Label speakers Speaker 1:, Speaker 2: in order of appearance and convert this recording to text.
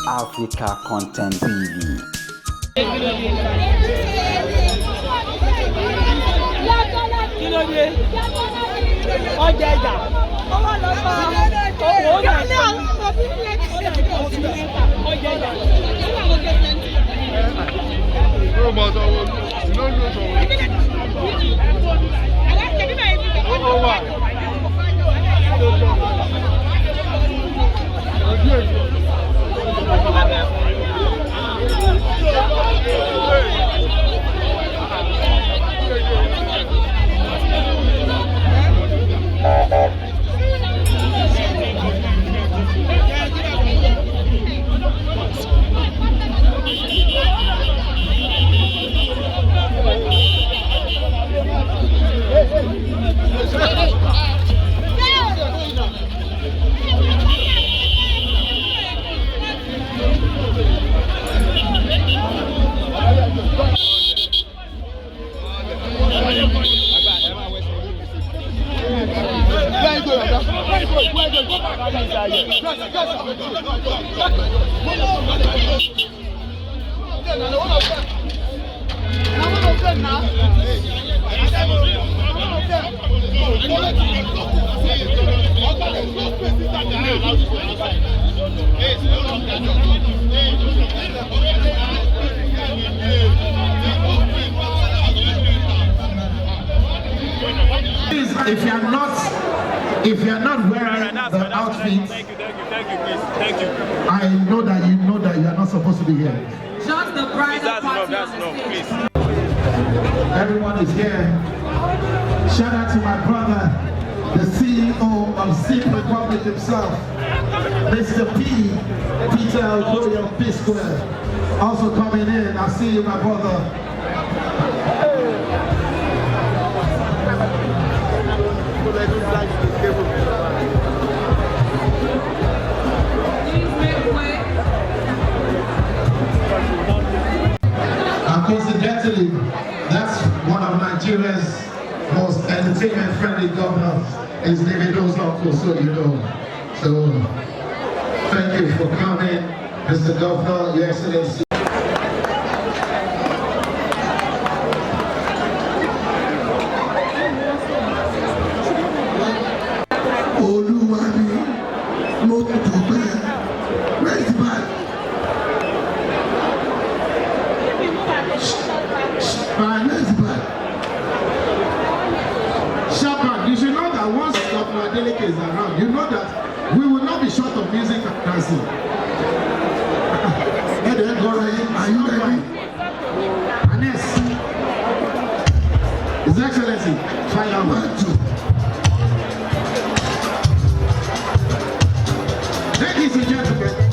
Speaker 1: Africa Content TV.
Speaker 2: If you're not wearing the outfit,
Speaker 3: thank you, please. Thank you.
Speaker 2: I know that you are not supposed to be here.
Speaker 4: Just the bride
Speaker 3: That's enough, please.
Speaker 2: Everyone is here. Shout out to my brother, the CEO of Sim Republic himself, Mr. Peter William P. Square. Also coming in, I see you, my brother. And coincidentally, that's one of Nigeria's most entertainment-friendly governors. His name is Davido's uncle, so you know. So, thank you for coming, Mr. Governor, Your Excellency. You should know that once Governor Adeleke is around, you know that we will not be short of music and dancing. Are you ready? Anes, His Excellency, fire 1, 2. Ladies and gentlemen,